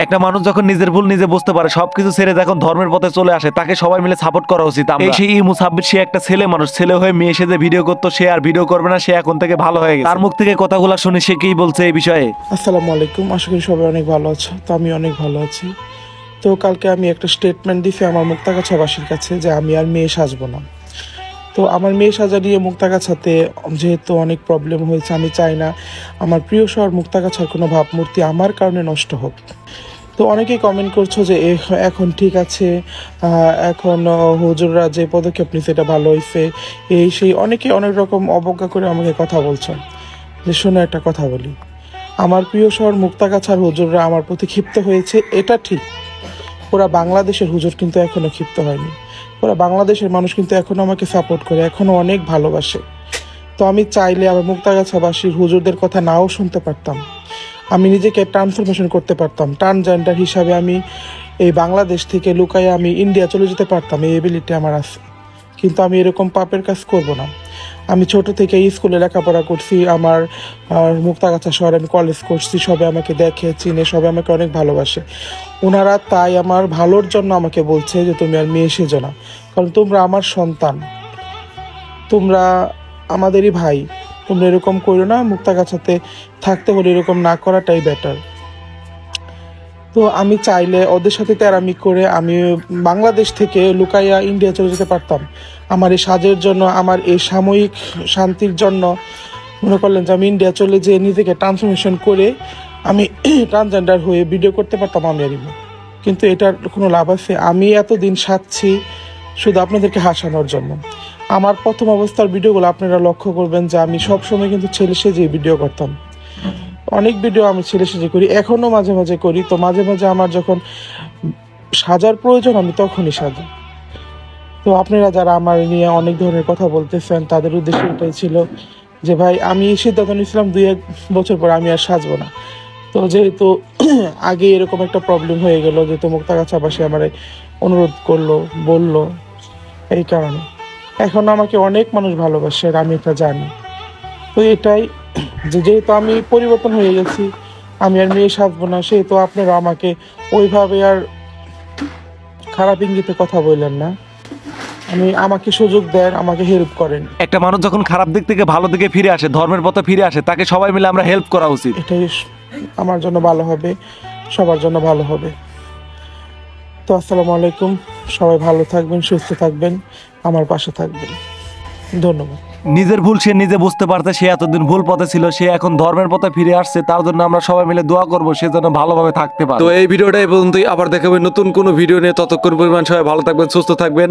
একটা মানুষ যখন নিজের ভুল নিজে বুঝতে পারে, সবকিছু ছেড়ে যখন ধর্মের পথে চলে আসে, তাকে সবাই মিলে সাপোর্ট করা উচিত। এই সেই ইমু সাব্বির, সে একটা ছেলে মানুষ, ছেলে হয়ে মেয়ে এসে যে ভিডিও করতো, সে আর ভিডিও করবে না, সে এখন থেকে ভালো হয়ে গেছে। তার মুখ থেকে কথাগুলো শুনে সে কি বলছে এই বিষয়ে। আসসালামু আলাইকুম, আশা করি সবাই অনেক ভালো আছো। তো আমি অনেক ভালো আছি। তো কালকে আমি একটা স্টেটমেন্ট দিছি আমার মুক্তাগাছাবাসীর কাছে যে আমি আর মেয়ে সাজবো না। তো আমার মেয়ে সাজা নিয়ে মুক্তাগাছাতে যেহেতু অনেক প্রবলেম হয়েছে, আমি চাই না আমার প্রিয় শহর মুক্তাগাছার কোনো ভাবমূর্তি আমার কারণে নষ্ট হোক। তো অনেকেই কমেন্ট করছো যে এখন ঠিক আছে, এখন হুজুররা যে পদক্ষেপ নিচ্ছে এটা ভালো হয়েছে, এই সেই অনেকে অনেক রকম অবজ্ঞা করে আমাকে কথা বলছো। যে শোনো, একটা কথা বলি, আমার প্রিয় শহর মুক্তাগাছার হুজুররা আমার প্রতি ক্ষিপ্ত হয়েছে, এটা ঠিক। পুরা বাংলাদেশের হুজুর কিন্তু এখনো ক্ষিপ্ত হয়নি। পুরা বাংলাদেশের মানুষ কিন্তু এখনো আমাকে সাপোর্ট করে, এখনো অনেক ভালোবাসে। তো আমি চাইলে আমার মুক্তাগাছাবাসীর হুজুরদের কথা নাও শুনতে পারতাম, আমি নিজেকে ট্রান্সফরমেশন করতে পারতাম, ট্রান্সজেন্ডার হিসাবে আমি এই বাংলাদেশ থেকে লুকায়ে আমি ইন্ডিয়া চলে যেতে পারতাম, এই এবিলিটি আমার আছে। কিন্তু আমি এরকম পাপের কাজ করব না। আমি ছোট থেকে স্কুলে লেখাপড়া করছি, আমার মুক্তাগাছা শহরে আমি কলেজ করছি, সবাই আমাকে দেখে চিনে, সবাই আমাকে অনেক ভালোবাসে। ওনারা তাই আমার ভালোর জন্য আমাকে বলছে যে তুমি আর মেয়ে সেজো না, কারণ তোমরা আমার সন্তান, তোমরা আমাদেরই ভাই, তোমরা এরকম করো না। মুক্তাগাছাতে থাকতে হলে এরকম না করাটাই বেটার। তো আমি চাইলে ওদের সাথে তেরামি করে আমি বাংলাদেশ থেকে লুকাইয়া ইন্ডিয়া চলে যেতে পারতাম, আমার এই সাজের জন্য, আমার এই সাময়িক শান্তির জন্য। মনে করলেন যে আমি ইন্ডিয়া চলে যেয়ে নিজেকে ট্রান্সফরমেশন করে আমি ট্রান্সজেন্ডার হয়ে ভিডিও করতে পারতাম আমি আর ইমু। কিন্তু এটার কোনো লাভ আছে? আমি এতদিন সাজছি শুধু আপনাদেরকে হাসানোর জন্য। আমার প্রথম অবস্থার ভিডিওগুলো আপনারা লক্ষ্য করবেন যে আমি সবসময় কিন্তু ছেলে সেজে ভিডিও করতাম। অনেক ভিডিও আমি ছেলে সেজে করি, এখনও মাঝে মাঝে করি। তো মাঝে মাঝে আমার যখন সাজার প্রয়োজন আমি তখনই সাজি। তো আপনারা যারা আমার নিয়ে অনেক ধরনের কথা বলতেছেন, তাদের উদ্দেশ্য এটাই ছিল যে ভাই, আমি সিদ্ধান্ত নিয়েছিলাম 2-1 বছর পর আমি আর সাজবো না। তো যেহেতু আগে এরকম একটা প্রবলেম হয়ে গেল, যেহেতু মুক্তাগাছাবাসী আমার অনুরোধ করলো, বললো, এই কারণে এখন আমাকে অনেক মানুষ ভালোবাসে, আর আমি এটা জানি। তো এটাই যে যেহেতু আমি পরিবর্তন হয়ে গেছি, আমি আর মেয়ে সাজবো না, সেহেতু আপনারা আমাকে ওইভাবে আর খারাপ ইঙ্গিতে কথা বললেন না। আমাকে সুযোগ দেন, আমাকে হেল্প করেন। একটা মানুষ যখন খারাপ দিক থেকে ভালো দিকে ফিরে আসে, ধর্মের পথে ফিরে আসে, তাকে সবাই মিলে আমরা হেল্প করা উচিত। এটাই আমার জন্য ভালো হবে, সবার জন্য ভালো হবে। তো আসসালামু আলাইকুম, সবাই ভালো থাকবেন, সুস্থ থাকবেন, আমার পাশে থাকবেন। ধন্যবাদ। নিজের ভুল সে নিজে বুঝতে পারছে, সে এতদিন ভুল পথে ছিল, সে এখন ধর্মের পথে ফিরে আসছে, তার জন্য আমরা সবাই মিলে দোয়া করবো সে যেন ভালোভাবে থাকতে পারে। তো এই ভিডিওটা এই পর্যন্তই, আবার দেখাবেন নতুন কোনো ভিডিও নিয়ে। ততক্ষণ পরিমাণ সবাই ভালো থাকবেন, সুস্থ থাকবেন।